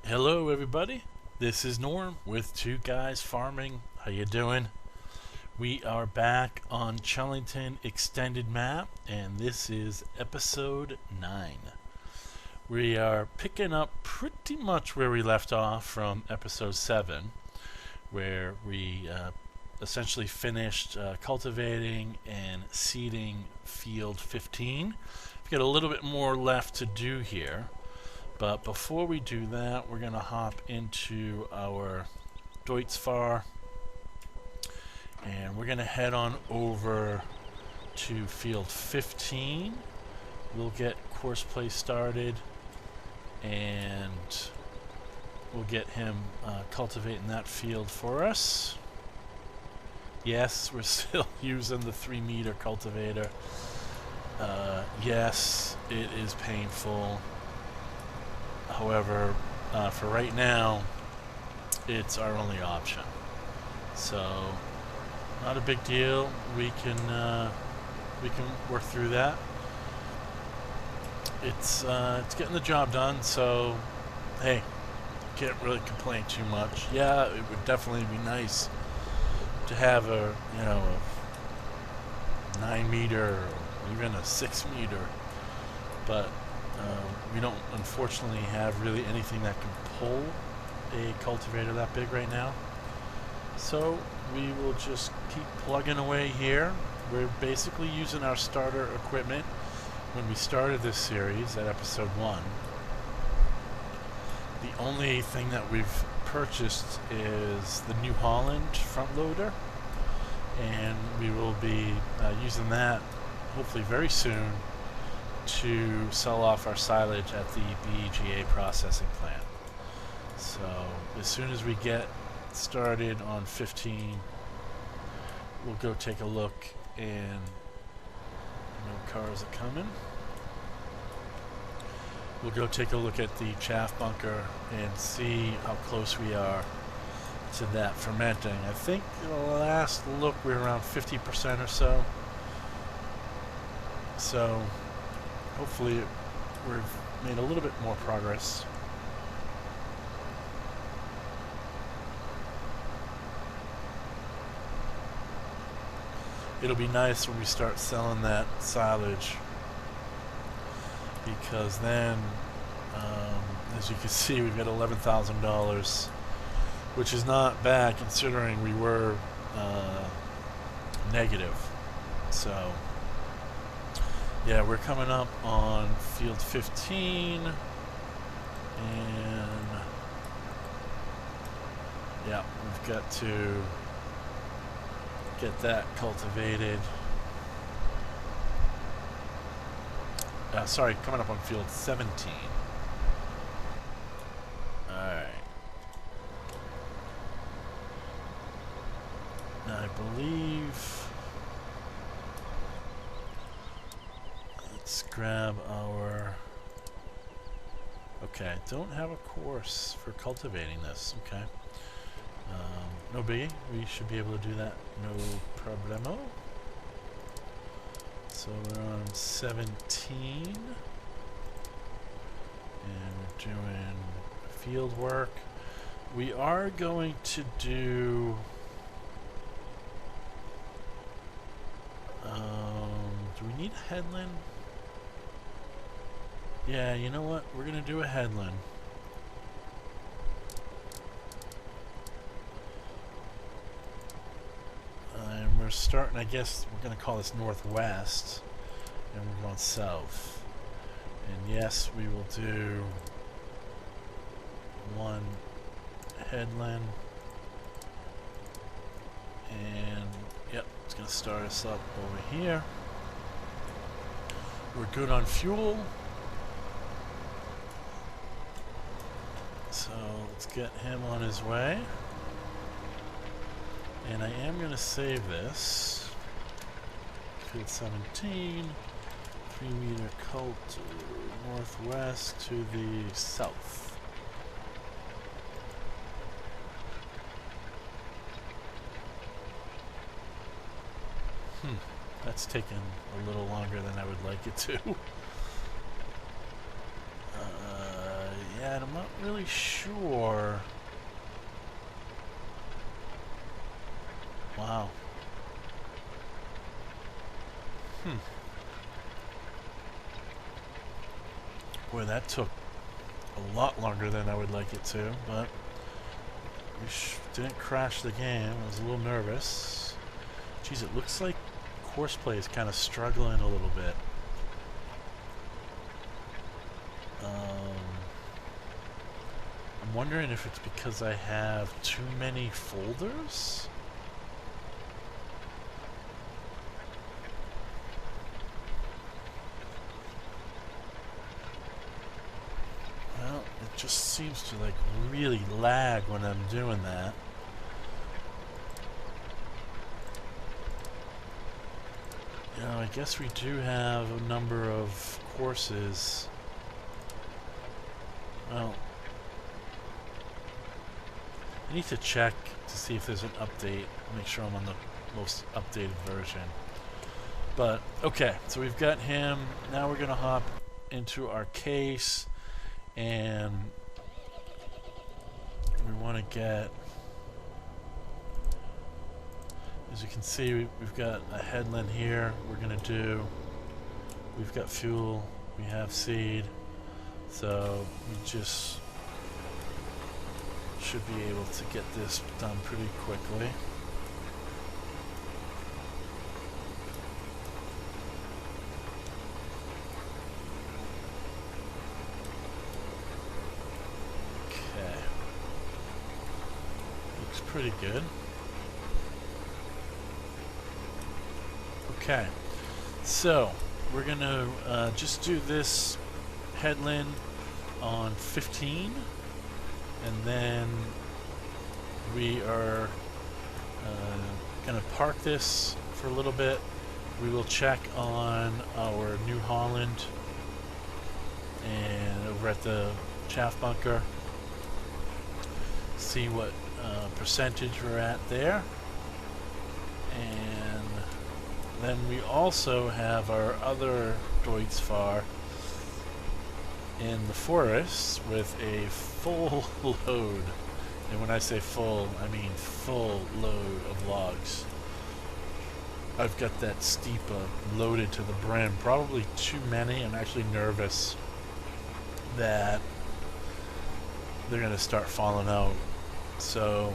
Hello everybody, this is Norm with Two Guys Farming. How you doing? We are back on Chellington Extended Map, and this is episode 9. We are picking up pretty much where we left off from episode 7, where we essentially finished cultivating and seeding field 15. We've got a little bit more left to do here. But before we do that, we're going to hop into our Deutzfahr, and we're going to head on over to field 15. We'll get course play started, and we'll get him cultivating that field for us. Yes, we're still using the 3-meter cultivator. Yes, it is painful. However, for right now, it's our only option. So, not a big deal. We can work through that. It's getting the job done. So, hey, can't really complain too much. Yeah, it would definitely be nice to have a 9-meter or even a 6-meter, but we don't unfortunately have really anything that can pull a cultivator that big right now. So we will just keep plugging away here. We're basically using our starter equipment when we started this series at episode 1. The only thing that we've purchased is the New Holland front loader, and we will be using that hopefully very soon to sell off our silage at the BEGA processing plant. So as soon as we get started on 15, we'll go take a look, and no cars are coming. We'll go take a look at the chaff bunker and see how close we are to that fermenting. I think the last look we were around 50% or so. So hopefully we've made a little bit more progress. It'll be nice when we start selling that silage, because then, as you can see, we've got $11,000, which is not bad considering we were negative. So yeah, we're coming up on field 15, and yeah, we've got to get that cultivated. Sorry, coming up on field 17. Alright. Now I believe, let's grab our, okay, don't have a course for cultivating this. Okay, no biggie, we should be able to do that, no problemo. So we're on 17, and we're doing field work. We are going to do we need a headland? Yeah, you know what? We're going to do a headland. And we're starting, I guess, we're going to call this northwest, and we're going south. And yes, we will do one headland. And, yep, it's going to start us up over here. We're good on fuel. So let's get him on his way. And I am going to save this. Field 17, 3-meter cult northwest to the south. That's taken a little longer than I would like it to. bad. I'm not really sure. Wow. Boy, that took a lot longer than I would like it to, but we didn't crash the game. I was a little nervous. Geez, it looks like course play is kind of struggling a little bit. I'm wondering if it's because I have too many folders? Well, it just seems to like really lag when I'm doing that. You know, I guess we do have a number of courses. Well, I need to check to see if there's an update. Make sure I'm on the most updated version. But, okay, so we've got him. Now we're going to hop into our case. And we want to get, as you can see, we've got a headland here. We've got fuel, we have seed. So we just should be able to get this done pretty quickly. Okay. Looks pretty good. Okay. So we're gonna just do this headland on 15, and then we are going to park this for a little bit. We will check on our New Holland and over at the chaff bunker, see what percentage we're at there, and then we also have our other Deutz-Fahr in the forest with a full load, and when I say full, I mean full load of logs. I've got that steepa loaded to the brim, probably too many. I'm actually nervous that they're going to start falling out. So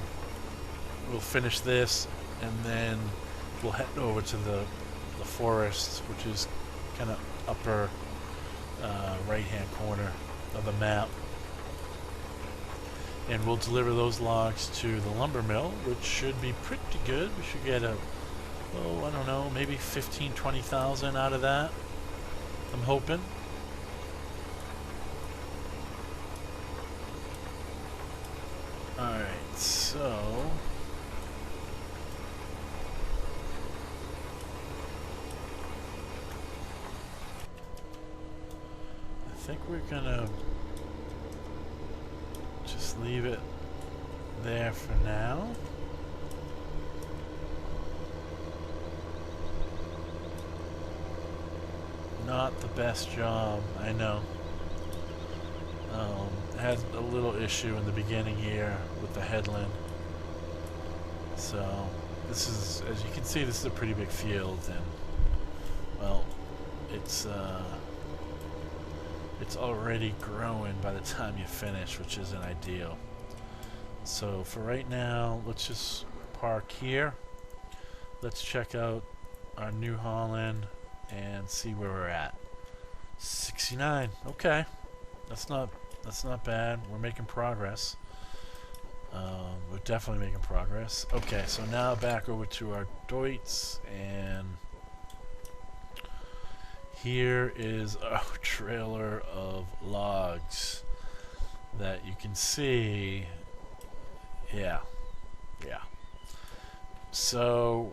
we'll finish this, and then we'll head over to the forest, which is kind of upper right-hand corner of the map, and we'll deliver those logs to the lumber mill, which should be pretty good. We should get I don't know, maybe 15,000-20,000 out of that, I'm hoping. Alright, so I think we're gonna just leave it there for now. Not the best job, I know. Had a little issue in the beginning here with the headland. So this is, as you can see, this is a pretty big field, and well, it's already growing by the time you finish, which isn't ideal. So for right now, let's just park here. Let's check out our New Holland and see where we're at. 69. Okay, that's not bad. We're making progress. We're definitely making progress. Okay, so now back over to our Deutz, and here is our trailer of logs that you can see. Yeah. So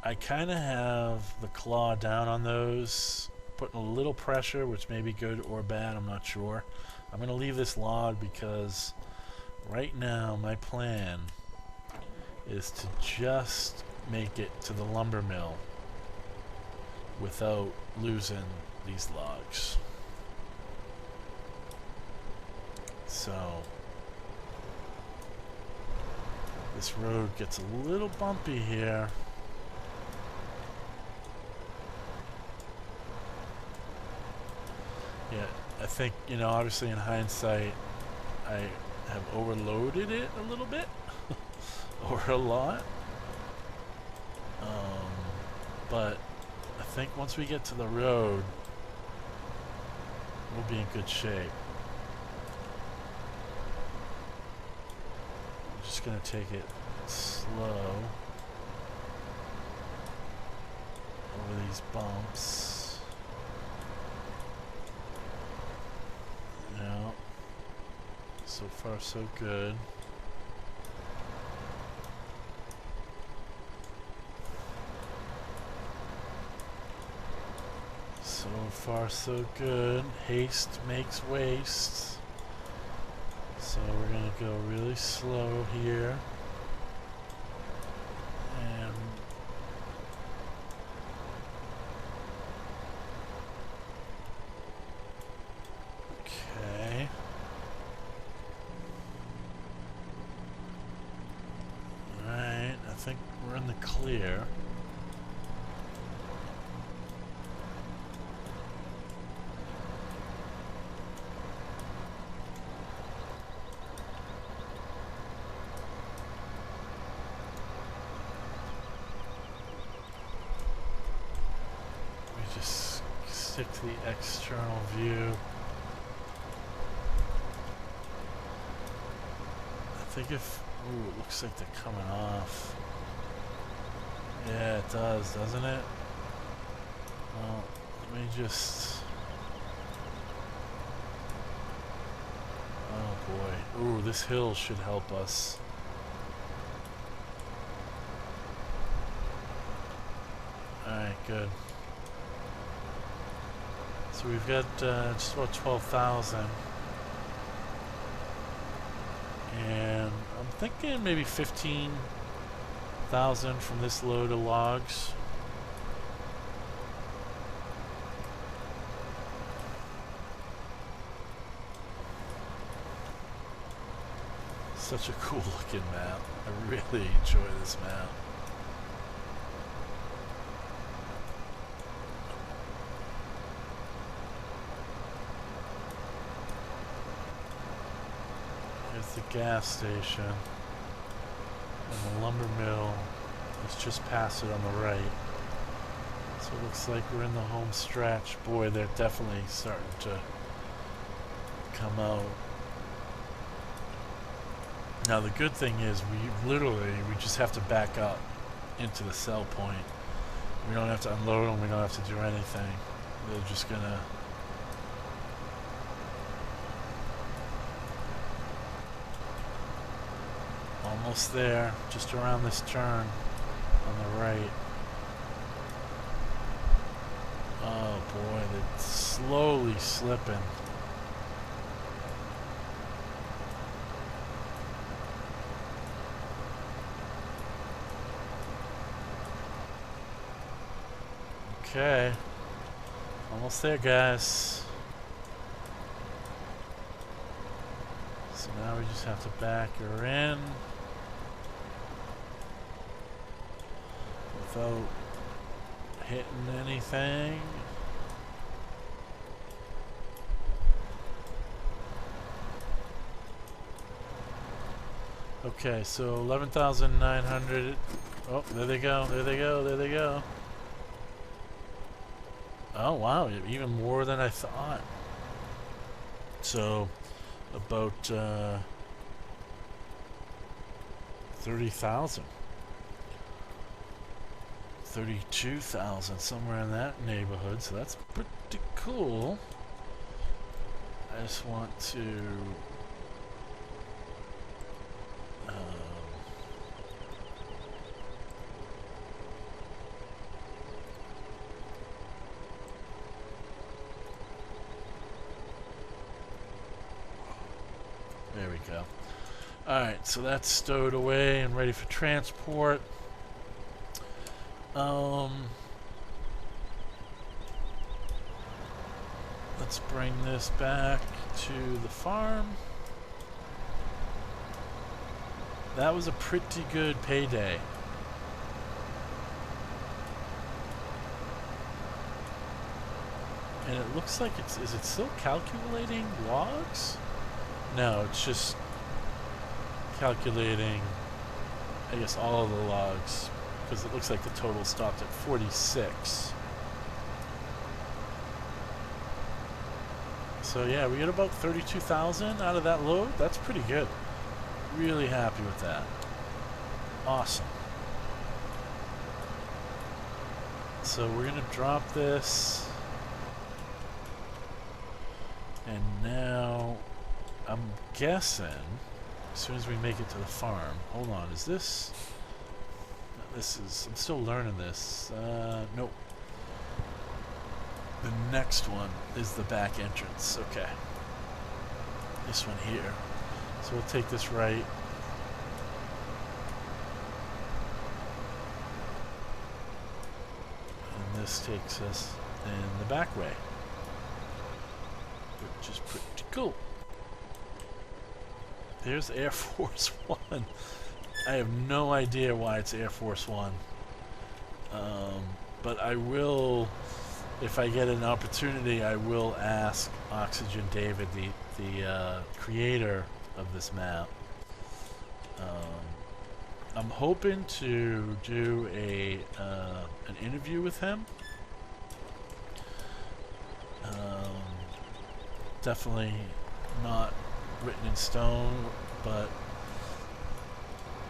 I kind of have the claw down on those, putting a little pressure, which may be good or bad, I'm not sure. I'm going to leave this log because right now my plan is to just make it to the lumber mill without losing these logs. So this road gets a little bumpy here. Yeah, I think, you know, obviously in hindsight, I have overloaded it a little bit, or a lot. But I think once we get to the road, we'll be in good shape. I'm just gonna take it slow over these bumps. Yeah. So far so good. So far so good. Haste makes waste. So we're gonna go really slow here. And okay. Alright, I think we're in the clear. Stick to the external view. I think if... Ooh, it looks like they're coming off. Yeah, it does, doesn't it? Well, let me just... Oh boy. Ooh, this hill should help us. Alright, good. So we've got just about 12,000, and I'm thinking maybe 15,000 from this load of logs. Such a cool looking map. I really enjoy this map. Here's the gas station, and the lumber mill is just past it on the right. So it looks like we're in the home stretch. Boy, they're definitely starting to come out. Now the good thing is we just have to back up into the sell point. We don't have to unload them, we don't have to do anything. They're just gonna... Almost there, just around this turn on the right. Oh boy, they're slowly slipping. Okay, almost there, guys. So now we just have to back her in without hitting anything. Okay, so 11,900. Oh, there they go, there they go, there they go. Oh wow, even more than I thought. So about 30,000, 32,000, somewhere in that neighborhood. So that's pretty cool. I just want to there we go. Alright, so that's stowed away and ready for transport. Let's bring this back to the farm. That was a pretty good payday. And it looks like it's... Is it still calculating logs? No, it's just calculating, I guess, all of the logs. Because it looks like the total stopped at 46. So yeah, we get about 32,000 out of that load. That's pretty good. Really happy with that. Awesome. So we're gonna drop this. And now I'm guessing as soon as we make it to the farm. Hold on, is this... This is... I'm still learning this. Nope. The next one is the back entrance. Okay. This one here. So we'll take this right. And this takes us in the back way, which is pretty cool. There's Air Force One. I have no idea why it's Air Force One. But I will, if I get an opportunity, I will ask Oxygen David, the creator of this map. I'm hoping to do an interview with him. Definitely not written in stone, but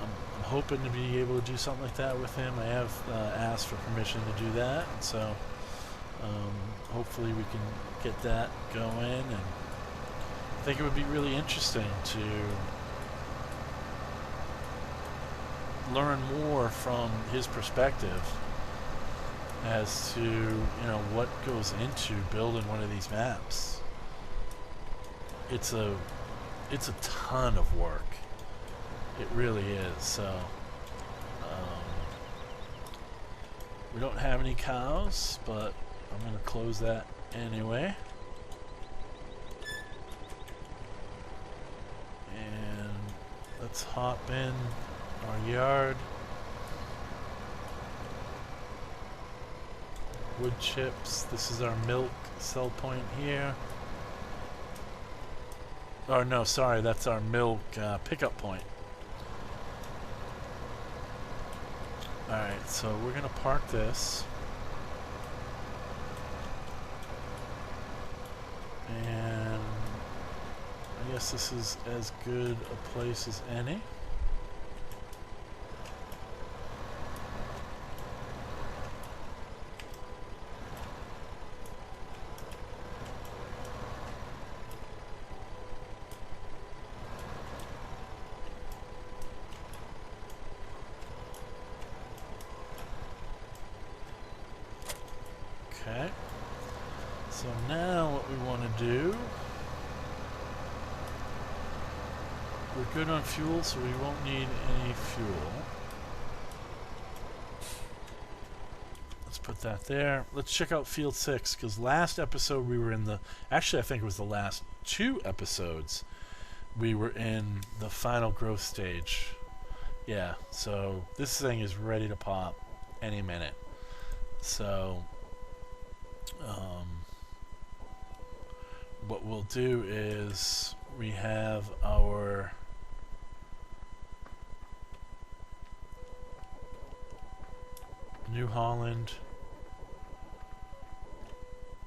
I'm hoping to be able to do something like that with him. I have asked for permission to do that, and so hopefully we can get that going. And I think it would be really interesting to learn more from his perspective as to, you know, what goes into building one of these maps. It's a ton of work. It really is. So we don't have any cows, but I'm going to close that anyway. And let's hop in our yard. Wood chips. This is our milk sell point here. Oh no, sorry, that's our milk pickup point. Alright, so we're gonna park this. And I guess this is as good a place as any. Okay, so now what we want to do, we're good on fuel, so we won't need any fuel. Let's put that there. Let's check out field 6, because last episode we were in the, actually I think it was the last 2 episodes, we were in the final growth stage. Yeah, so this thing is ready to pop any minute. So what we'll do is we have our New Holland,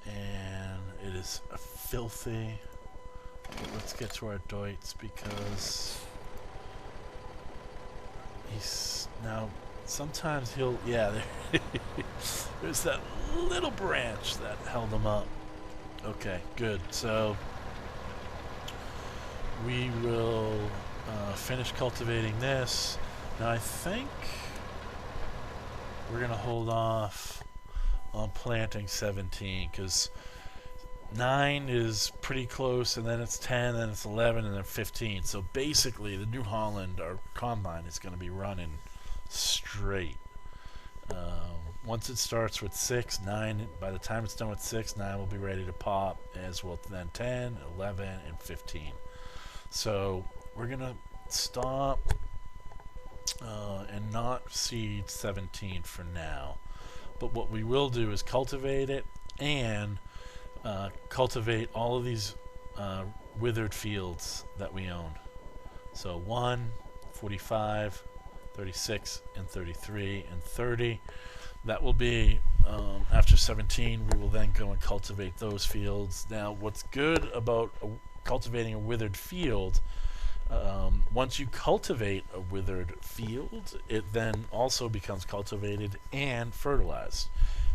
and it is a filthy, but let's get to our Deutz because he's now, sometimes he'll, yeah, there's that little branch that held him up. Okay, good. So we will finish cultivating this. Now I think we're going to hold off on planting 17 because 9 is pretty close, and then it's 10, then it's 11, and then 15. So basically the New Holland, our combine, is going to be running straight. Once it starts with 6, 9, by the time it's done with 6, 9 will be ready to pop, as will then 10, 11, and 15. So we're going to stop and not seed 17 for now. But what we will do is cultivate it and cultivate all of these withered fields that we own. So 1, 45, 36, and 33, and 30. That will be after 17. We will then go and cultivate those fields. Now, what's good about cultivating a withered field, once you cultivate a withered field, it then also becomes cultivated and fertilized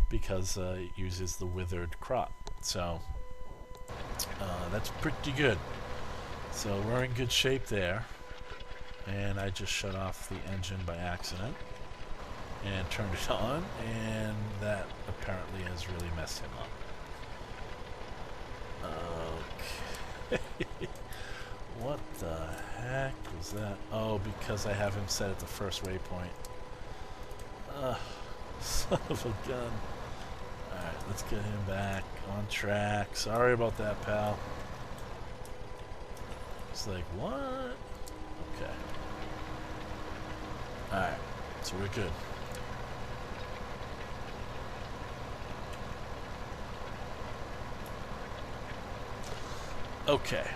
because it uses the withered crop. So that's pretty good. So we're in good shape there. And I just shut off the engine by accident and turned it on, and that apparently has really messed him up. Okay. What the heck was that? Oh, because I have him set at the first waypoint. Son of a gun. Alright, let's get him back on track. Sorry about that, pal. It's like, what? Okay. Alright, so we're good. Okay.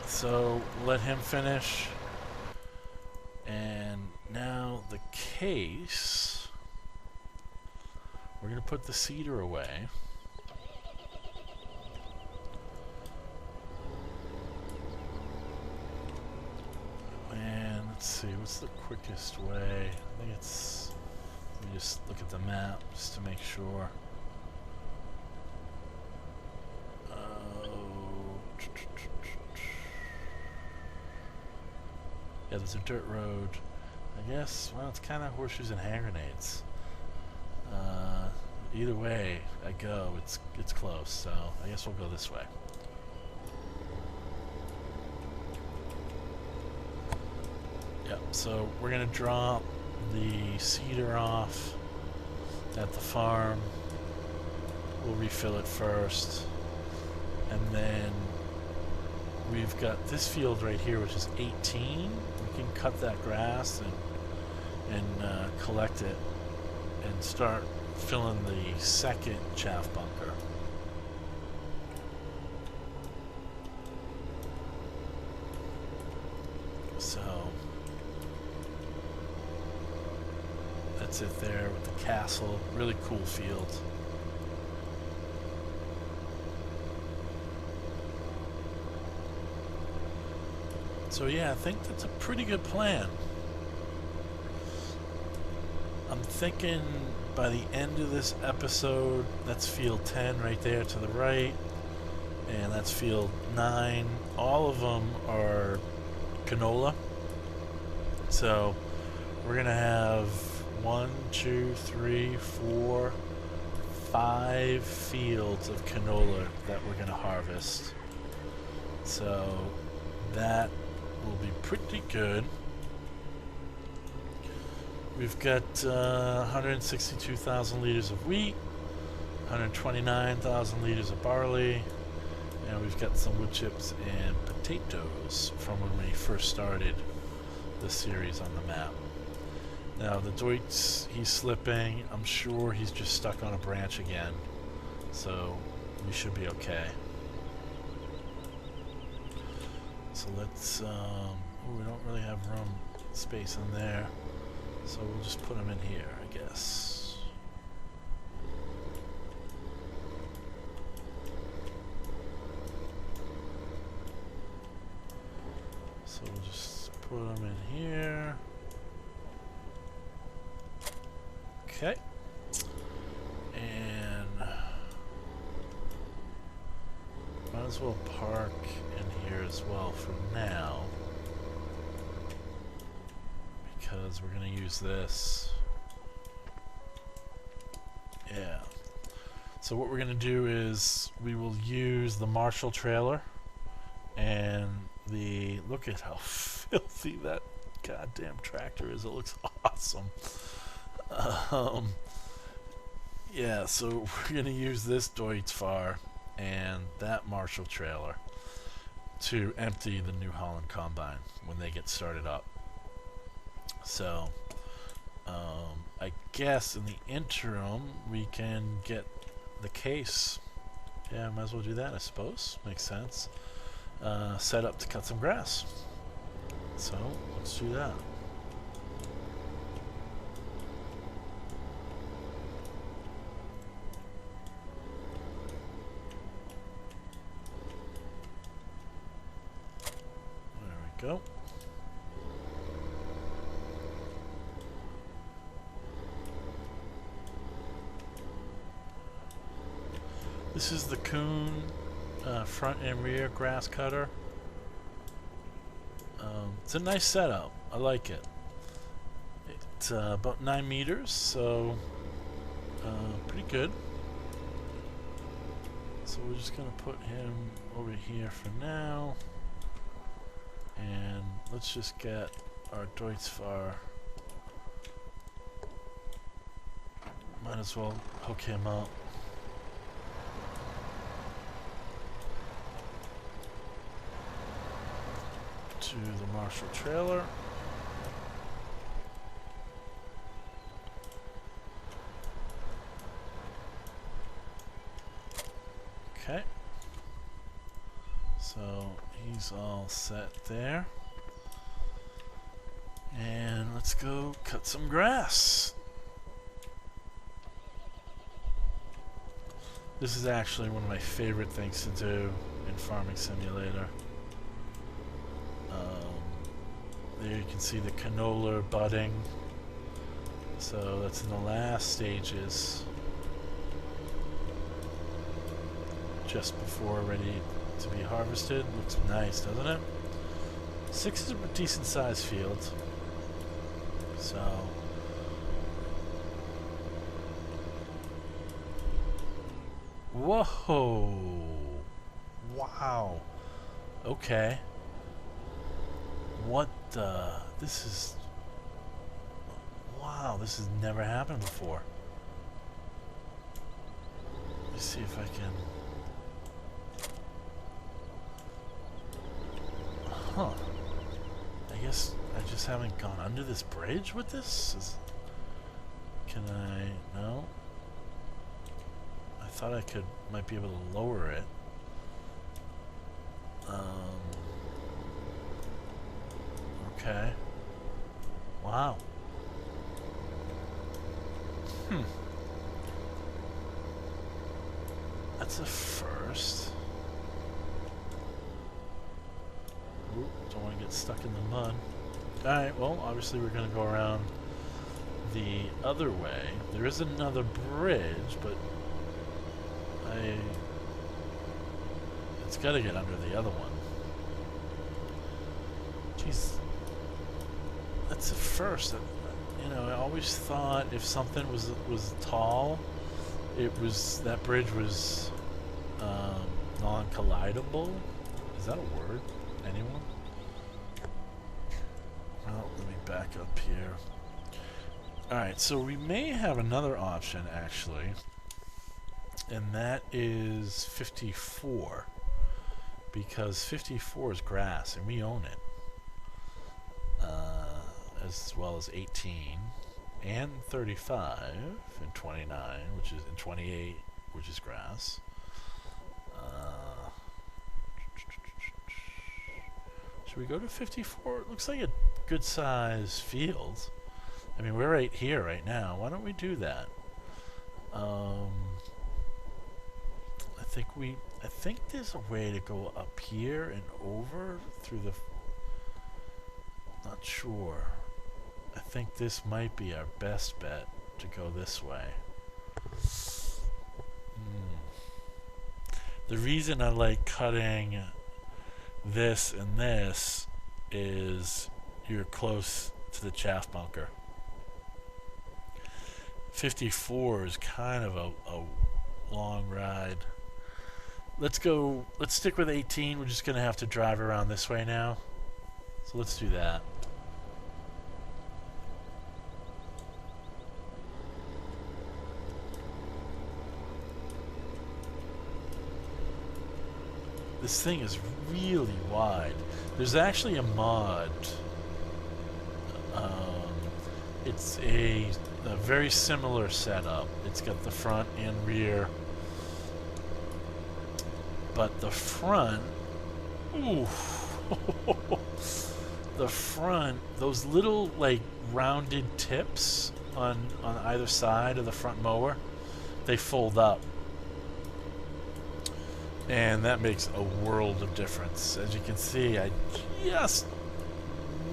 So let him finish. And now the case. We're going to put the seeder away. And let's see, what's the quickest way? I think it's... Let me just look at the map just to make sure. Yeah, there's a dirt road. I guess, well, it's kind of horseshoes and hand grenades. Either way I go, it's close, so I guess we'll go this way. Yep, so we're going to drop the seeder off at the farm. We'll refill it first. And then we've got this field right here, which is 18. We can cut that grass and collect it and start filling the second chaff bunker. So that's it there with the castle. Really cool field. So yeah, I think that's a pretty good plan. I'm thinking by the end of this episode, that's field 10 right there to the right, and that's field 9. All of them are canola. So we're gonna have 1, 2, 3, 4, 5 fields of canola that we're gonna harvest. So that will be pretty good. We've got 162,000 liters of wheat, 129,000 liters of barley, and we've got some wood chips and potatoes from when we first started the series on the map. Now the Deutz, he's slipping. I'm sure he's just stuck on a branch again, so we should be okay. So let's, we don't really have space in there. So we'll just put them in here, I guess. So we'll just put them in here. Okay. And might as well park in here as well for now, because we're going to use this. Yeah. So what we're going to do is we will use the Marshall trailer and the... Look at how filthy that goddamn tractor is. It looks awesome. Yeah, so we're going to use this Deutz and that Marshall trailer to empty the New Holland combine when they get started up. So, I guess in the interim we can get the case. Yeah, might as well do that, I suppose. Makes sense. Set up to cut some grass. So, let's do that. There we go. This is the Kuhn front and rear grass cutter. It's a nice setup. I like it. It's about 9 meters, so pretty good. So we're just going to put him over here for now. And let's just get our Deutzfahr. Might as well hook him up. To the Marshall trailer. Okay. So he's all set there. And let's go cut some grass. This is actually one of my favorite things to do in Farming Simulator. There you can see the canola budding. So that's in the last stages. Just before ready to be harvested. Looks nice, doesn't it? 6 is a decent sized field. So whoa. Wow. Okay. What the? This is... Wow, this has never happened before. Let me see if I can... Huh. I guess I just haven't gone under this bridge with this? Can I... No? I thought I might be able to lower it. Okay. Wow. That's a first. Ooh, don't want to get stuck in the mud. Alright, well, obviously we're going to go around the other way. There is another bridge, but it's got to get under the other one. Jeez. That's a first. You know, I always thought if something was tall, that bridge was non-collidable. Is that a word? Anyone? Well, let me back up here. Alright, so we may have another option actually, and that is 54, because 54 is grass and we own it. As well as 18 and 35 and 29, which is and 28, which is grass. Should we go to 54? It looks like a good size field. I mean, we're right here right now. Why don't we do that? I think there's a way to go up here and over through the... Not sure. I think this might be our best bet to go this way. The reason I like cutting this and this is you're close to the chaff bunker. 54 is kind of a long ride. Let's stick with 18. We're just gonna have to drive around this way now. So let's do that. This thing is really wide. There's actually a mod It's a very similar setup. It's got the front and rear, but the front, ooh, the front, those little like rounded tips on either side of the front mower, they fold up, and that makes a world of difference. As you can see, I just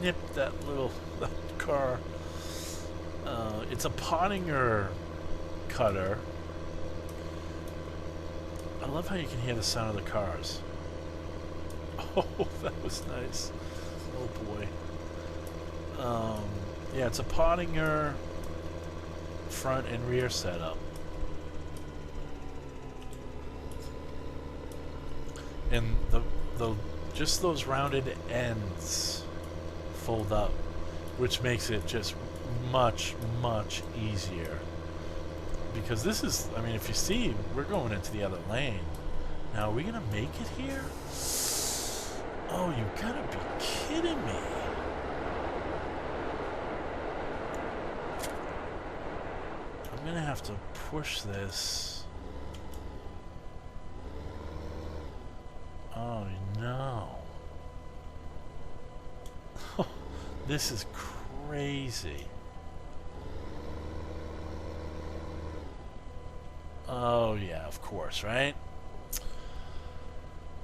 nipped that car. It's a Pottinger cutter. I love how you can hear the sound of the cars. Oh, that was nice. Oh boy. Yeah, it's a Pottinger front and rear setup. And the just those rounded ends fold up, which makes it just much easier. Because this is, I mean, if you see, we're going into the other lane. Now, are we gonna make it here? Oh, you gotta be kidding me. I'm gonna have to push this. Oh no. This is crazy. Oh yeah, of course, right?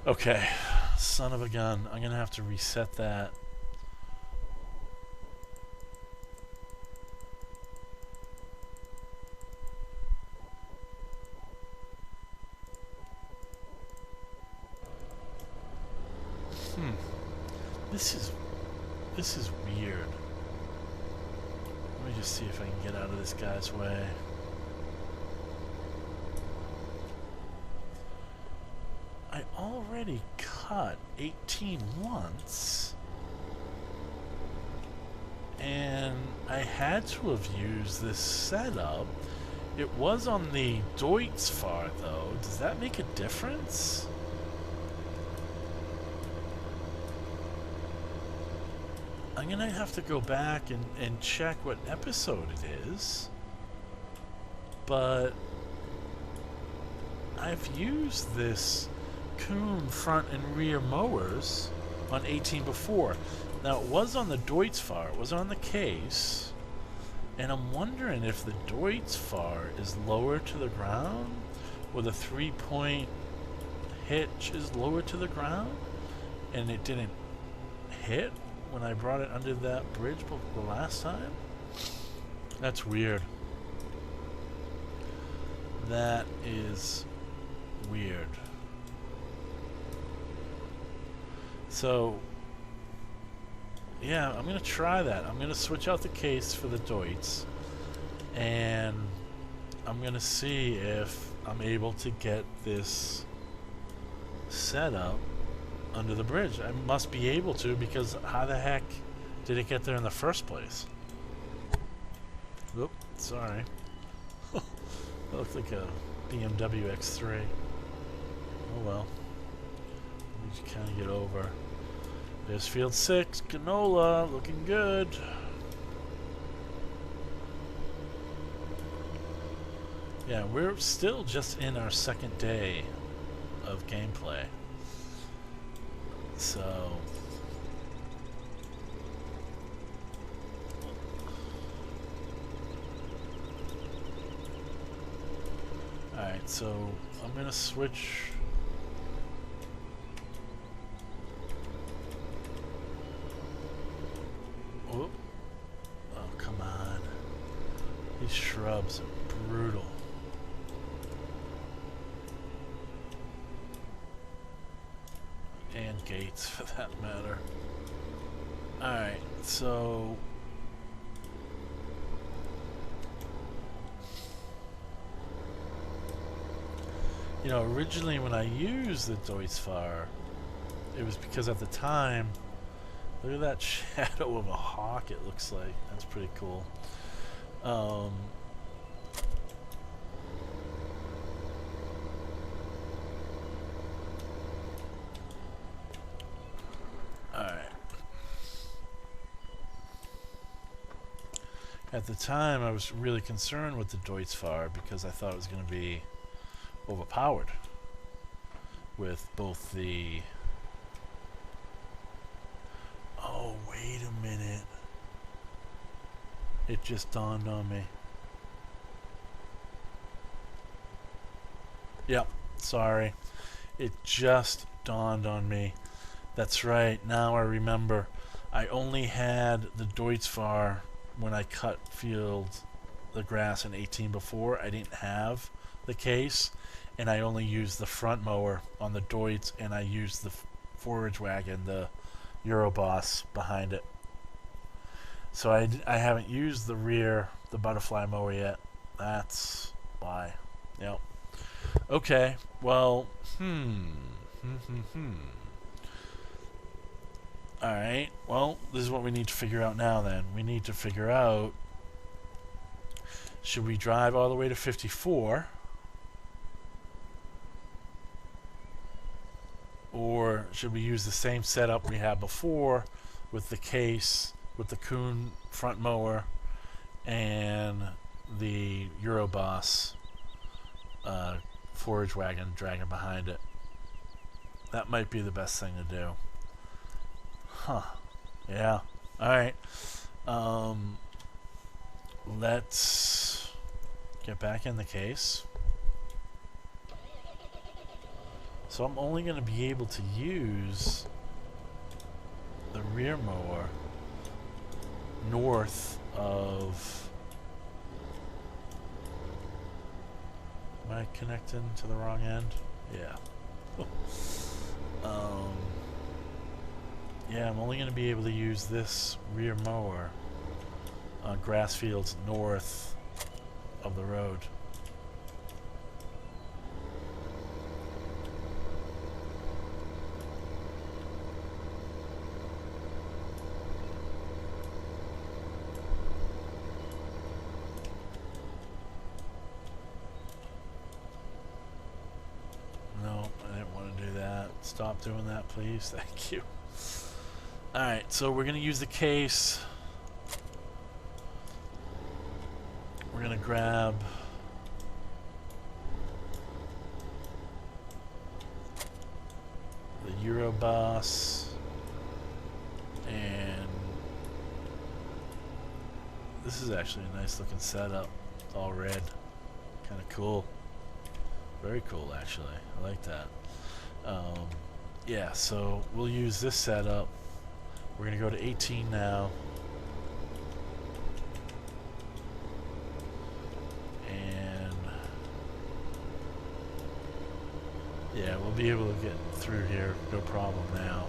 Okay, son of a gun. I'm gonna have to reset that. This is weird. Let me just see if I can get out of this guy's way. I already cut 18 once, and I had to have used this setup. It was on the Deutz-Fahr though. Does that make a difference? I'm gonna have to go back and check what episode it is, but I've used this Kuhn front and rear mowers on 18 before. Now it was on the Deutz-Fahr, it was on the case, and I'm wondering if the Deutz-Fahr is lower to the ground, or the 3-point hitch is lower to the ground, and it didn't hit when I brought it under that bridge the last time. That's weird. That is weird. So yeah, I'm gonna try that. I'm gonna switch out the case for the Deutz, and I'm gonna see if I'm able to get this set up under the bridge. I must be able to, because how the heck did it get there in the first place? Oop, sorry. That looks like a BMW X3. Oh well. We just kind of get over. There's field 6, canola, looking good. Yeah, we're still just in our second day of gameplay. So alright, so I'm gonna switch. Oh, come on. These shrubs are brutal. And gates, for that matter. Alright, so you know, originally when I used the Deutz-Fahr, it was because at the time, look at that shadow of a hawk, it looks like. That's pretty cool. At the time, I was really concerned with the Deutzfahr because I thought it was going to be overpowered with both the... Oh, wait a minute. It just dawned on me. Yep, sorry. It just dawned on me. That's right, now I remember. I only had the Deutzfahr when I cut the grass in 18 before. I didn't have the case, and I only used the front mower on the Deutz, and I used the forage wagon, the Euroboss behind it. So I haven't used the butterfly mower yet. That's why. Yep. Okay, well, Alright, well, this is what we need to figure out now then. We need to figure out, should we drive all the way to 54? Or should we use the same setup we had before with the case, with the Kuhn front mower, and the Euroboss forage wagon dragging behind it? That might be the best thing to do. Huh. Yeah. Alright. Let's get back in the case. So I'm only going to be able to use the rear mower north of... Am I connecting to the wrong end? Yeah. Yeah, I'm only going to be able to use this rear mower on grass fields north of the road. No, I didn't want to do that. Stop doing that, please. Thank you. Alright, so we're going to use the case. We're going to grab the Euroboss, and this is actually a nice looking setup. It's all red. Kind of cool. Very cool, actually. I like that. Yeah, so we'll use this setup. We're going to go to 18 now. And yeah, we'll be able to get through here, no problem now.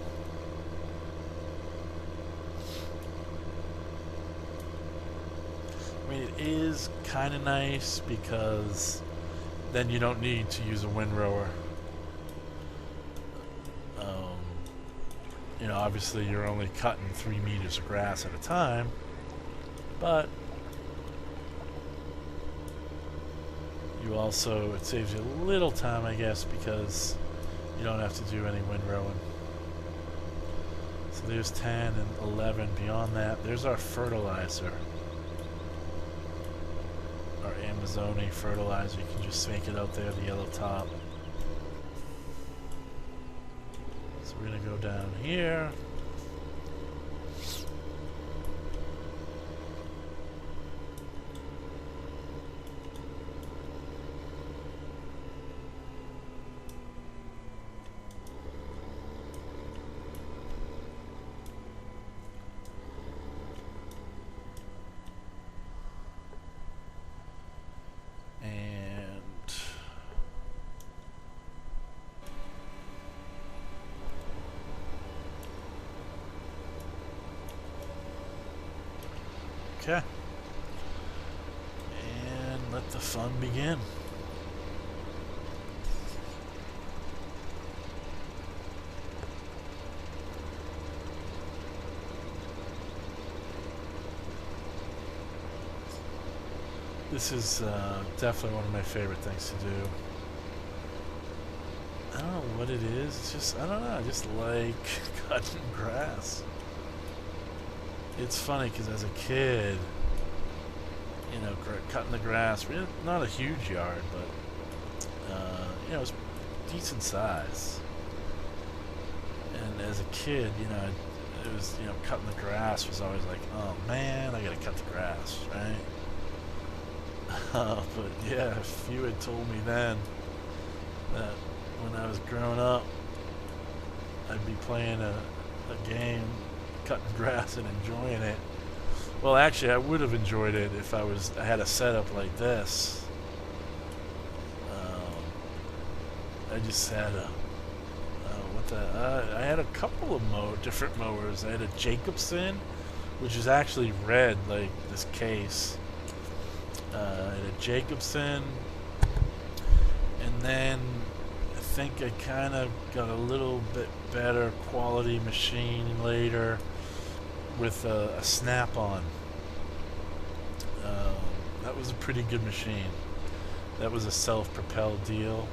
I mean, it is kind of nice because then you don't need to use a windrower. You know, obviously you're only cutting 3 meters of grass at a time, but you also, it saves you a little time, I guess, because you don't have to do any windrowing. So there's 10 and 11. Beyond that, there's our fertilizer. Our Amazoni fertilizer. You can just make it out there, the yellow top. So we're going to go down here. Okay. And let the fun begin. This is definitely one of my favorite things to do. I don't know what it is. It's just, I don't know. I just like cutting grass. It's funny because as a kid, you know, cutting the grass. Not a huge yard, but you know, it was decent size. And as a kid, you know, it was, you know, cutting the grass was always like, oh man, I gotta cut the grass, right? But yeah, if you had told me then that when I was growing up I'd be playing a game, cutting grass and enjoying it. Well, actually, I would have enjoyed it if I had a setup like this. I just had I had a couple of different mowers. I had a Jacobson, which is actually red, like this case. I had a Jacobson, and then I think I kind of got a little bit better quality machine later with a snap-on. That was a pretty good machine. That was a self-propelled deal.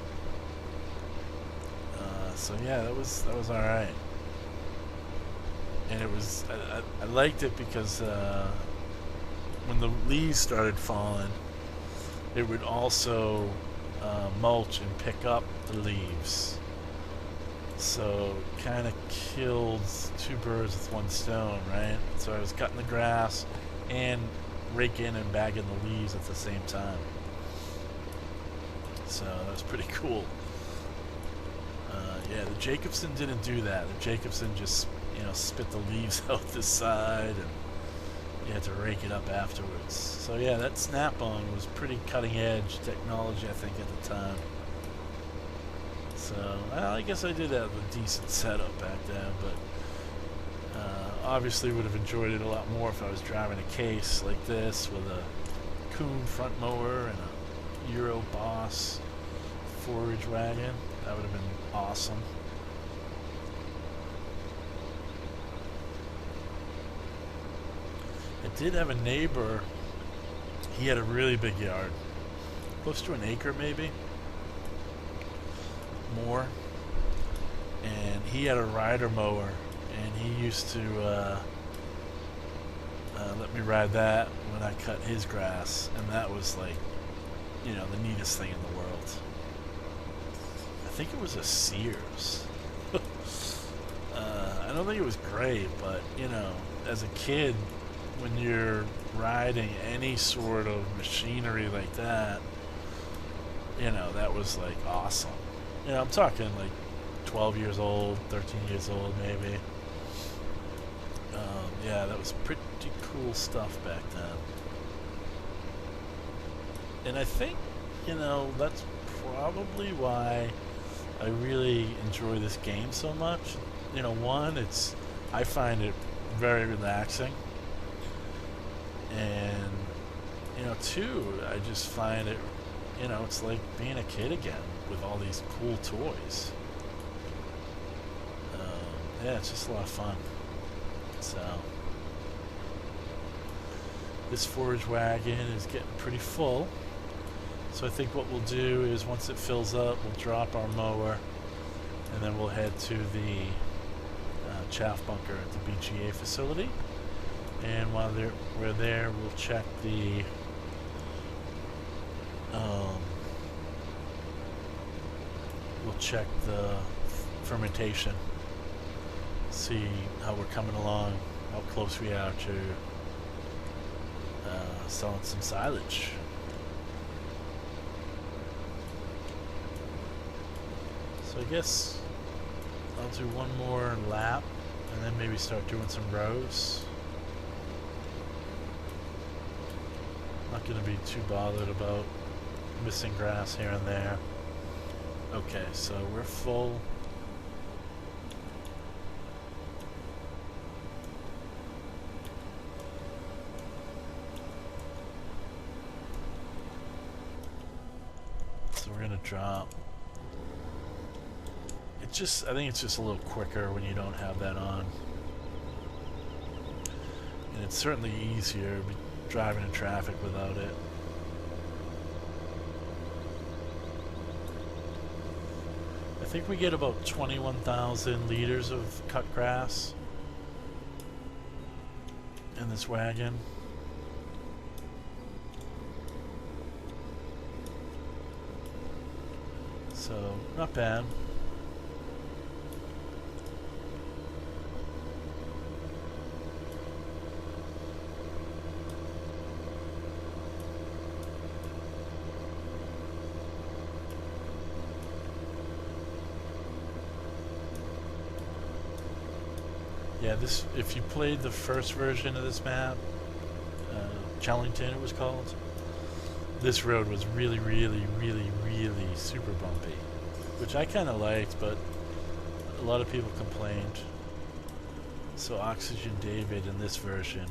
So yeah, that was all right. And it was I liked it because when the leaves started falling, it would also mulch and pick up the leaves. So kind of killed two birds with one stone, right? So I was cutting the grass and raking and bagging the leaves at the same time. So that was pretty cool. Yeah, the Jacobson didn't do that. The Jacobson just, you know, spit the leaves out the side, and you had to rake it up afterwards. So yeah, that snap-on was pretty cutting-edge technology, I think, at the time. So, well, I guess I did have a decent setup back then, but obviously would have enjoyed it a lot more if I was driving a case like this with a Kuhn front mower and a Euro Boss forage wagon. That would have been awesome. I did have a neighbor. He had a really big yard, close to an acre maybe, more. And he had a rider mower, and he used to let me ride that when I cut his grass, and that was like, you know, the neatest thing in the world. I think it was a Sears. I don't think it was great, but you know, as a kid, when you're riding any sort of machinery like that, you know, that was like awesome. You know, I'm talking like 12 years old, 13 years old maybe. Yeah, that was pretty cool stuff back then. And I think, you know, that's probably why I really enjoy this game so much. You know, one, I find it very relaxing. And, you know, two, I just find it, you know, it's like being a kid again with all these cool toys. Yeah, it's just a lot of fun. So, this forage wagon is getting pretty full. So I think what we'll do is once it fills up, we'll drop our mower, and then we'll head to the chaff bunker at the BGA facility. And while we're there, we'll check the fermentation. See how we're coming along, how close we are to selling some silage. So I guess I'll do one more lap and then maybe start doing some rows. Not going to be too bothered about missing grass here and there. Okay, so we're full. So we're going to drop. I think it's just a little quicker when you don't have that on. And it's certainly easier driving in traffic without it. I think we get about 21,000 liters of cut grass in this wagon. So, not bad. Yeah, this, if you played the first version of this map, Chellington it was called, this road was really super bumpy, which I kind of liked, but a lot of people complained. So Oxygen David in this version,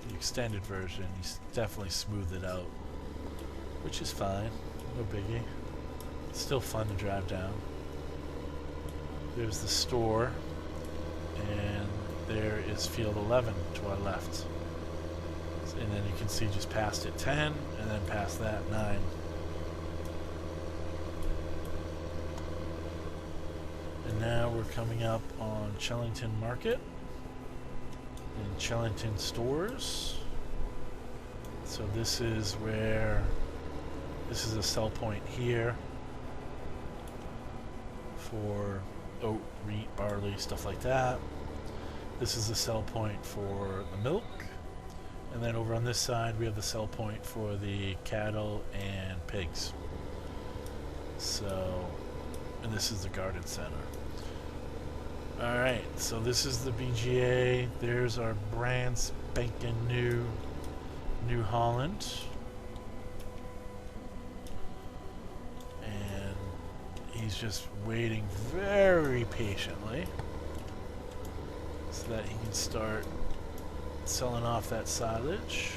the extended version, he's definitely smoothed it out, which is fine, no biggie. It's still fun to drive down. There's the store, and there is field 11 to our left. And then you can see just past it 10, and then past that 9. And now we're coming up on Chellington Market and Chellington Stores. So this is where, this is a sell point here for oat, wheat, barley, stuff like that. This is the sell point for the milk. And then over on this side, we have the sell point for the cattle and pigs. So, and this is the garden center. Alright, so this is the BGA. There's our brand spanking New Holland. And he's just waiting very patiently so that he can start selling off that silage.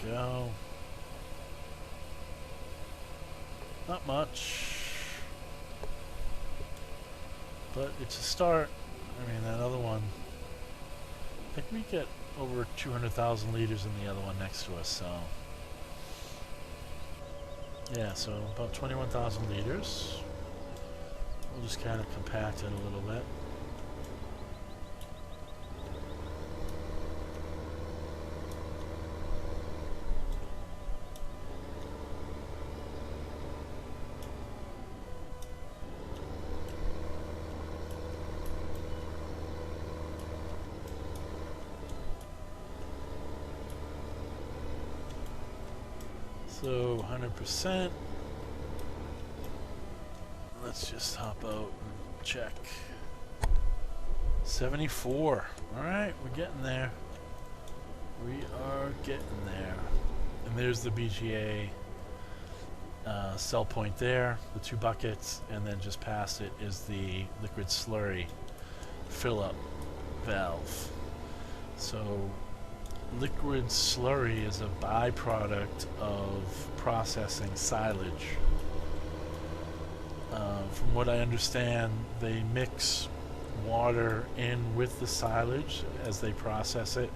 There we go. Not much, but it's a start. I mean, that other one, I think we get over 200,000 liters in the other one next to us, so yeah, so about 21,000 liters. We'll just kind of compact it a little bit. So 100%. Let's just hop out and check. 74. Alright, we're getting there. We are getting there. And there's the BGA sell point there, the 2 buckets, and then just past it is the liquid slurry fill-up valve. So liquid slurry is a byproduct of processing silage. From what I understand, they mix water in with the silage as they process it,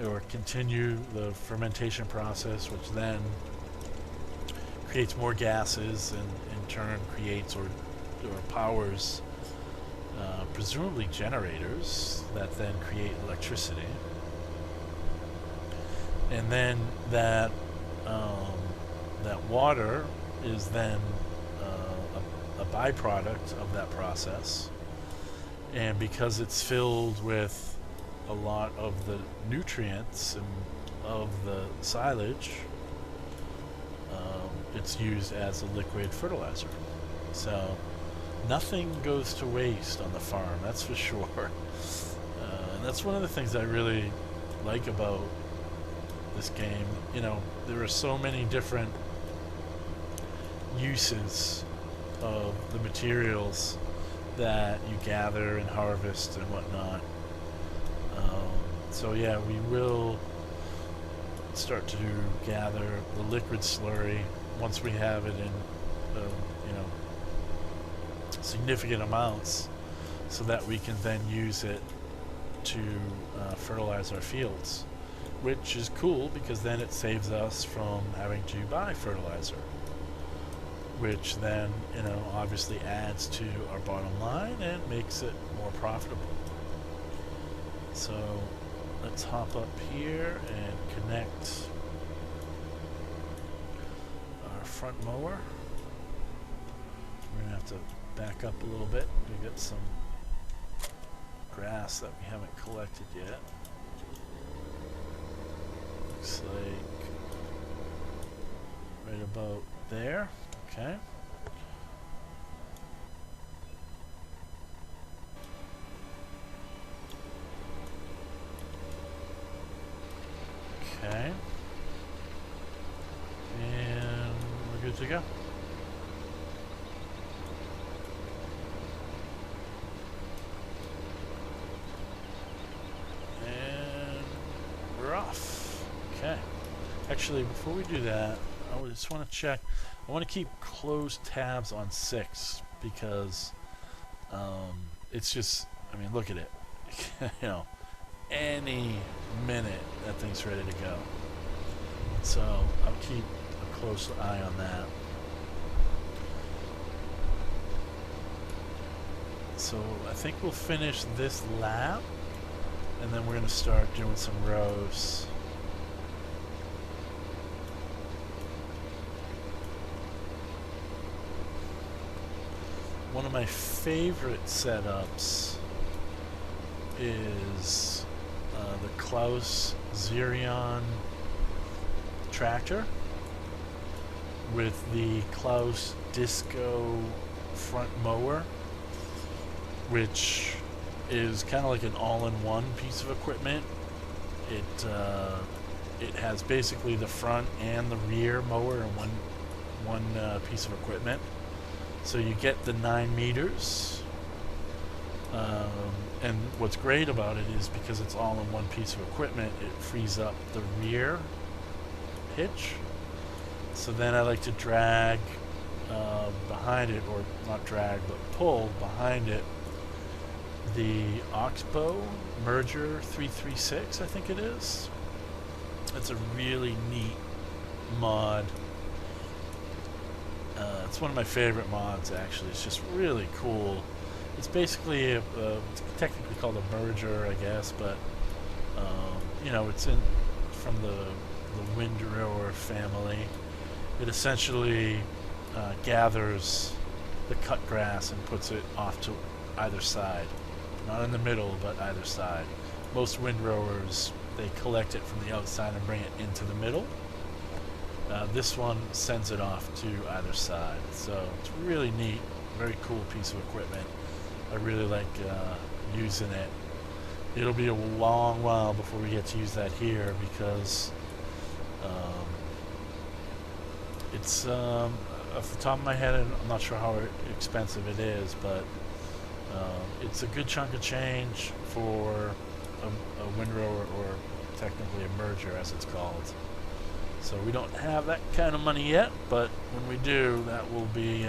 or continue the fermentation process, which then creates more gases and in turn creates or powers presumably generators that then create electricity. And then that that water is then a byproduct of that process, and because it's filled with a lot of the nutrients of the silage, it's used as a liquid fertilizer. So nothing goes to waste on the farm, that's for sure. And that's one of the things I really like about this game. You know, there are so many different uses of the materials that you gather and harvest and whatnot. So yeah, we will start to gather the liquid slurry once we have it in you know, significant amounts, so that we can then use it to fertilize our fields, which is cool because then it saves us from having to buy fertilizer, which then, you know, obviously adds to our bottom line and makes it more profitable. So let's hop up here and connect our front mower. We're gonna have to back up a little bit to get some grass that we haven't collected yet. Looks like right about there. Okay. Okay. And we're good to go. And we're off. Okay. Actually, before we do that, I just want to check. I want to keep close tabs on 6 because it's just, I mean, look at it. You know, any minute that thing's ready to go. So I'll keep a close eye on that. So I think we'll finish this lap and then we're going to start doing some rows. One of my favorite setups is the Klaus Xerion tractor with the Klaus Disco front mower, which is kind of like an all-in-one piece of equipment. It has basically the front and the rear mower in one piece of equipment. So you get the 9 meters, and what's great about it is because it's all in one piece of equipment, it frees up the rear hitch. So then I like to drag behind it, or not drag, but pull behind it, the Oxbow Merger 336, I think it is. It's a really neat mod. It's one of my favorite mods, actually. It's just really cool. It's basically it's technically called a merger, I guess, but you know, it's from the windrower family. It essentially gathers the cut grass and puts it off to either side, not in the middle, but either side. Most windrowers, they collect it from the outside and bring it into the middle. This one sends it off to either side, so it's really neat, very cool piece of equipment. I really like using it. It'll be a long while before we get to use that here because it's off the top of my head, I'm not sure how expensive it is, but it's a good chunk of change for a windrower, or technically a merger as it's called. So we don't have that kind of money yet, but when we do, that will be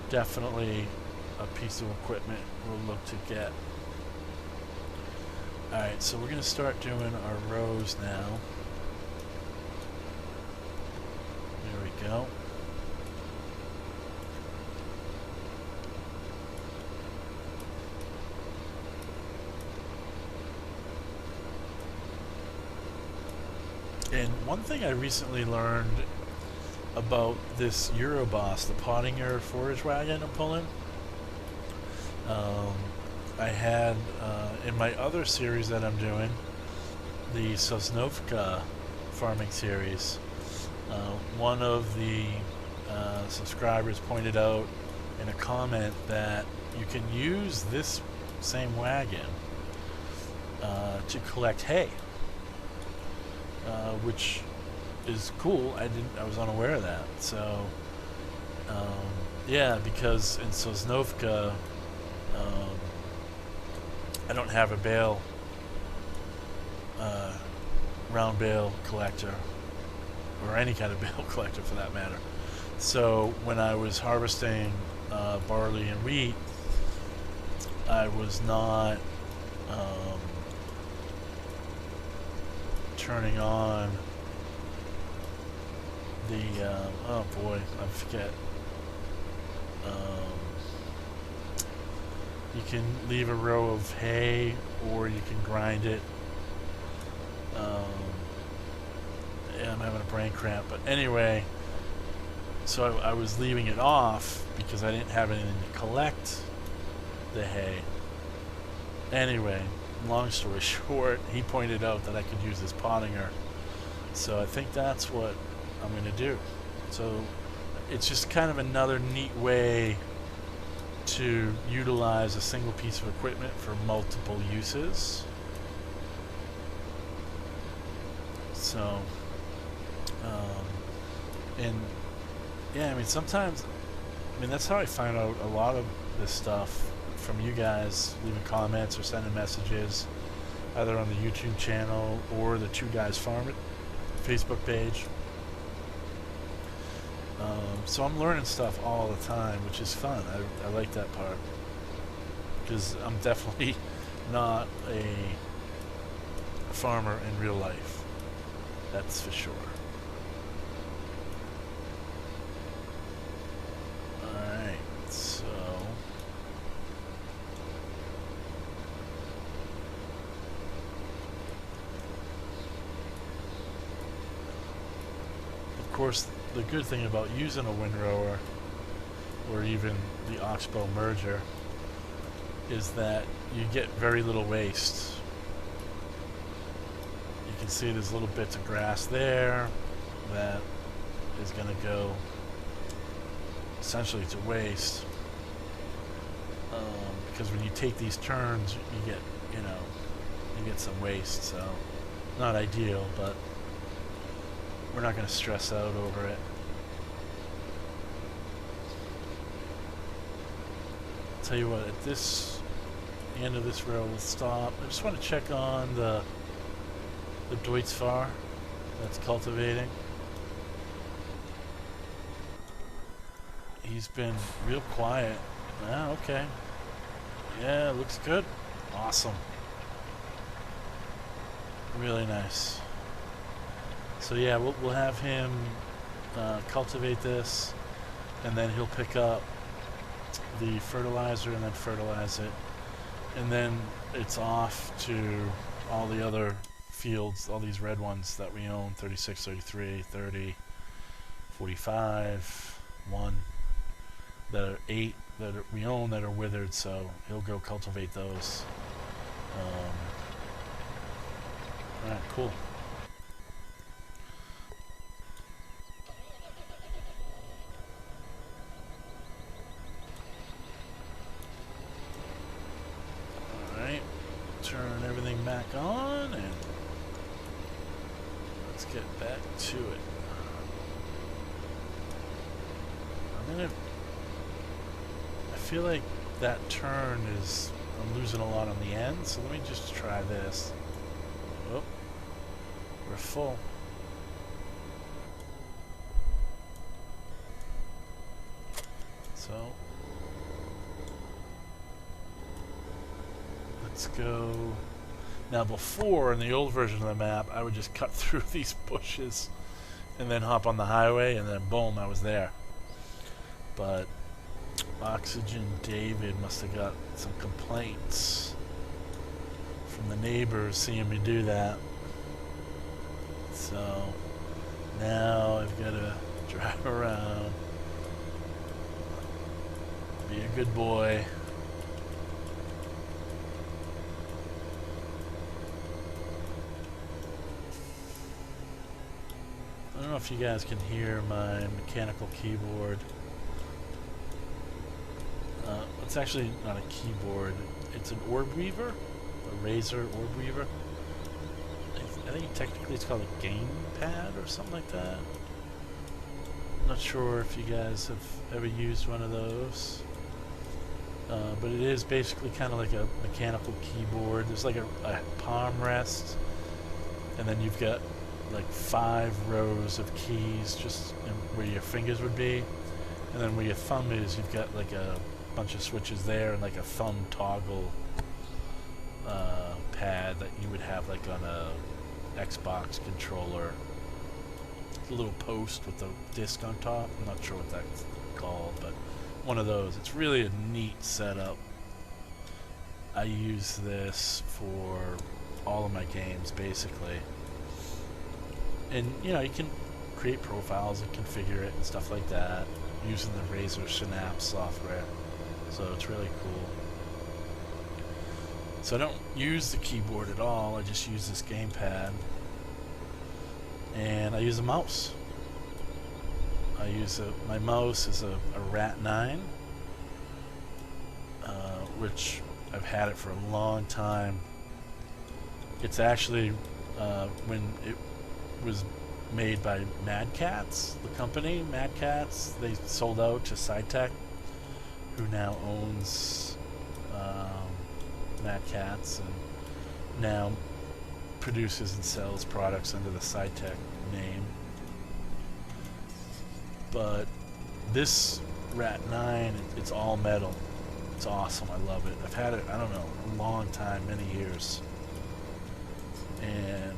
definitely a piece of equipment we'll look to get. Alright, so we're going to start doing our rows now. There we go. And one thing I recently learned about this Euroboss, the Pottinger forage wagon I'm pulling, I had in my other series that I'm doing, the Sosnovka farming series, one of the subscribers pointed out in a comment that you can use this same wagon to collect hay. Which is cool. I was unaware of that. So, yeah, because in Sosnovka, I don't have a bale, round bale collector, or any kind of bale collector for that matter. So when I was harvesting barley and wheat, I was not turning on the oh boy, I forget. You can leave a row of hay, or you can grind it Yeah, I'm having a brain cramp. But anyway, so I was leaving it off because I didn't have anything to collect the hay. Anyway, long story short, he pointed out that I could use this pottinger. So I think that's what I'm going to do. So it's just kind of another neat way to utilize a single piece of equipment for multiple uses. So, and yeah, I mean, sometimes, I mean, that's how I find out a lot of this stuff, from you guys leaving comments or sending messages, either on the YouTube channel or the Two Guys Farm It Facebook page. So I'm learning stuff all the time, which is fun. I like that part, because I'm definitely not a farmer in real life. That's for sure. Alright, so of course, the good thing about using a windrower, or even the oxbow merger, is that you get very little waste. You can see there's little bits of grass there that is going to go essentially to waste, because when you take these turns, you get, you get some waste. So not ideal, but we're not going to stress out over it. I'll tell you what, at the end of this row, we'll stop. I just want to check on the Deutzfahr that's cultivating. He's been real quiet. Ah, okay. Yeah, looks good. Awesome. Really nice. So yeah, we'll have him cultivate this, and then he'll pick up the fertilizer and then fertilize it, and then it's off to all the other fields, all these red ones that we own, 36, 33, 30, 45, 1, that are 8 that we own that are withered, so he'll go cultivate those. Alright, cool. Turn everything back on, and let's get back to it. I feel like that turn is, I'm losing a lot on the end, so let me just try this. Oh, we're full. So let's go. Now before, in the old version of the map, I would just cut through these bushes and then hop on the highway, and then boom, I was there. But Oxygen David must have got some complaints from the neighbors seeing me do that. So now I've got to drive around, be a good boy. I don't know if you guys can hear my mechanical keyboard. It's actually not a keyboard. It's an orb weaver, a Razer orb weaver. I think technically it's called a game pad or something like that. Not sure if you guys have ever used one of those. But it is basically kind of like a mechanical keyboard. There's like a palm rest, and then you've got like 5 rows of keys just where your fingers would be, and then where your thumb is, you've got like a bunch of switches there, and like a thumb toggle pad that you would have like on a Xbox controller. It's a little post with a disc on top. I'm not sure what that's called, but one of those. It's really a neat setup. I use this for all of my games basically. And you know, you can create profiles and configure it and stuff like that using the Razor Synapse software. So it's really cool. So I don't use the keyboard at all. I just use this gamepad, and I use a mouse. My mouse is a Rat 9, which I've had it for a long time. It's actually when it was made by Mad Catz, the company Mad Catz. They sold out to SciTech, who now owns Mad Catz and now produces and sells products under the SciTech name. But this Rat 9, it's all metal. It's awesome. I love it. I've had it, I don't know, a long time, many years. And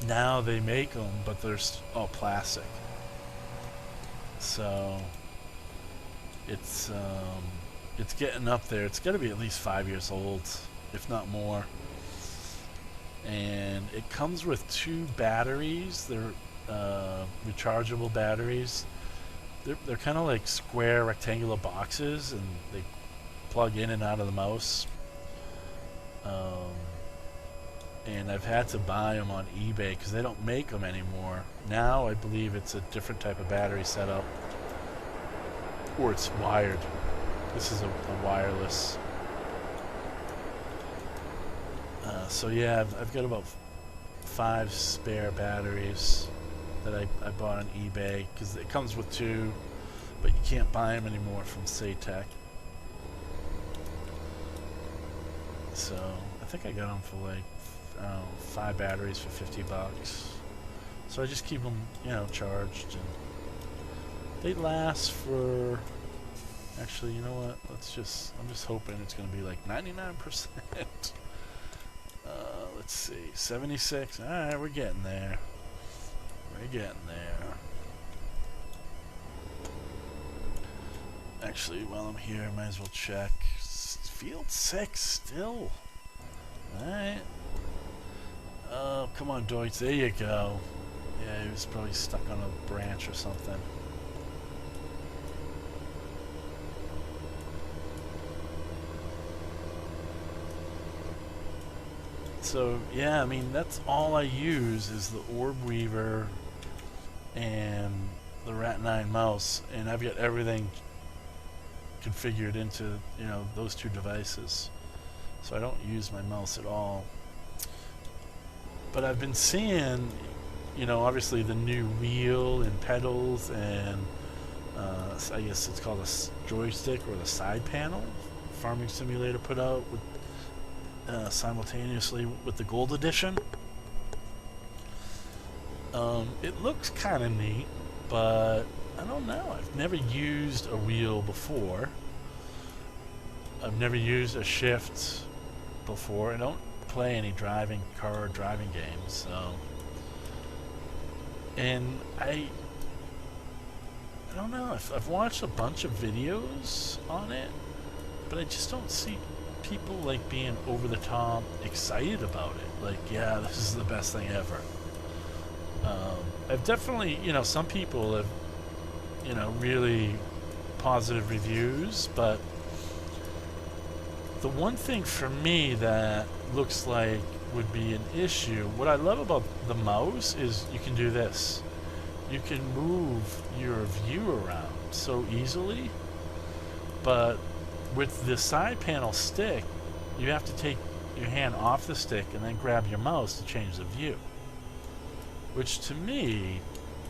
now they make them, but they're all plastic. So it's getting up there. It's got to be at least 5 years old, if not more. And it comes with 2 batteries. They're rechargeable batteries. They're kind of like square rectangular boxes, and they plug in and out of the mouse. And I've had to buy them on eBay because they don't make them anymore. Now I believe it's a different type of battery setup, or it's wired. This is a wireless. So yeah, I've got about 5 spare batteries that I bought on eBay because it comes with 2, but you can't buy them anymore from SciTech. So I think I got them for like 5 batteries for $50. So I just keep them, you know, charged, and they last for. Actually, you know what? I'm just hoping it's going to be like 99%. Let's see, 76. All right, we're getting there. We're getting there. Actually, while I'm here, I might as well check. Field 6 still. Alright. Oh, come on, Deutsch. There you go. Yeah, he was probably stuck on a branch or something. So, yeah, I mean, that's all I use is the Orb Weaver and the Rat 9 mouse, and I've got everything configured into, you know, those 2 devices. So I don't use my mouse at all. But I've been seeing, you know, obviously the new wheel and pedals and I guess it's called a joystick or the side panel Farming Simulator put out with simultaneously with the Gold Edition. It looks kind of neat, but I don't know. I've never used a wheel before. I've never used a shift before. I don't play any car driving games, so. And I don't know. I've watched a bunch of videos on it, but I just don't see people like being over the top excited about it. Like, yeah, this is the best thing ever. I've definitely, you know, some people have, you know, really positive reviews, but the one thing for me that looks like would be an issue, what I love about the mouse is you can do this. You can move your view around so easily, but with the side panel stick, you have to take your hand off the stick and then grab your mouse to change the view, which to me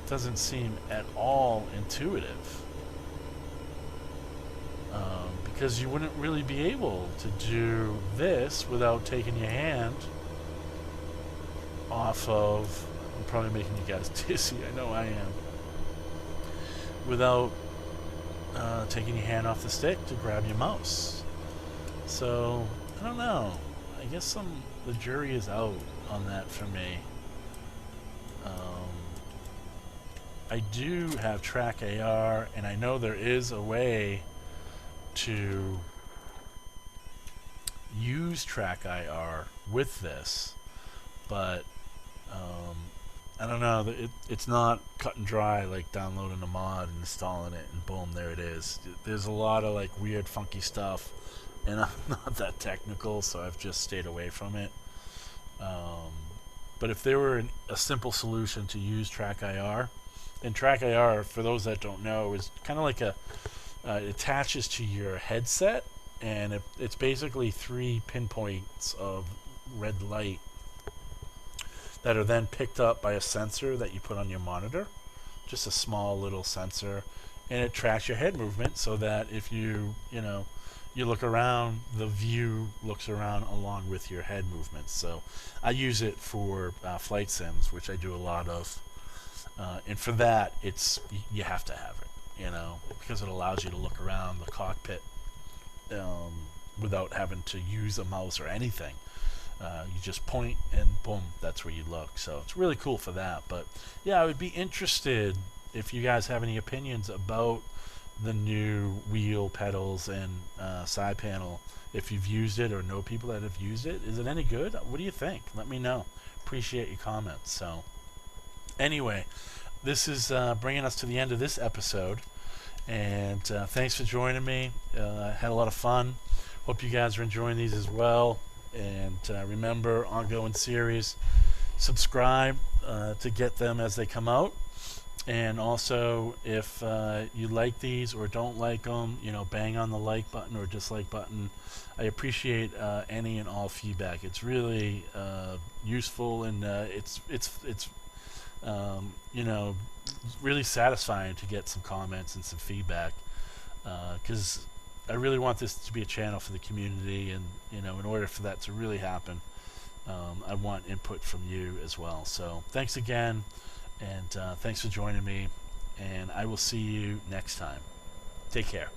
doesn't seem at all intuitive, because you wouldn't really be able to do this without taking your hand off of. I'm probably making you guys dizzy, I know I am. Without taking your hand off the stick to grab your mouse. So, I don't know. I guess the jury is out on that for me. I do have Track AR, and I know there is a way to use Track IR with this, but I don't know. It's not cut and dry like downloading a mod and installing it and boom, there it is. There's a lot of like weird, funky stuff, and I'm not that technical, so I've just stayed away from it. Um, but if there were a simple solution to use Track IR, and Track IR, for those that don't know, is kind of like it attaches to your headset, and it's basically 3 pinpoints of red light that are then picked up by a sensor that you put on your monitor, just a small little sensor, and it tracks your head movement so that if you look around, the view looks around along with your head movements. So I use it for flight sims, which I do a lot of, and for that, you have to have it, because it allows you to look around the cockpit without having to use a mouse or anything. You just point and boom, that's where you look. So it's really cool for that. But yeah, I would be interested if you guys have any opinions about the new wheel pedals and side panel. If you've used it or know people that have used it, is it any good? What do you think? Let me know. Appreciate your comments. So anyway, this is bringing us to the end of this episode. And thanks for joining me. I had a lot of fun. Hope you guys are enjoying these as well. And remember, ongoing series, subscribe to get them as they come out. And also, if you like these or don't like them, bang on the like button or dislike button. I appreciate any and all feedback. It's really useful, and it's really satisfying to get some comments and some feedback, because I really want this to be a channel for the community, and in order for that to really happen, I want input from you as well. So thanks again, and thanks for joining me, and I will see you next time. Take care.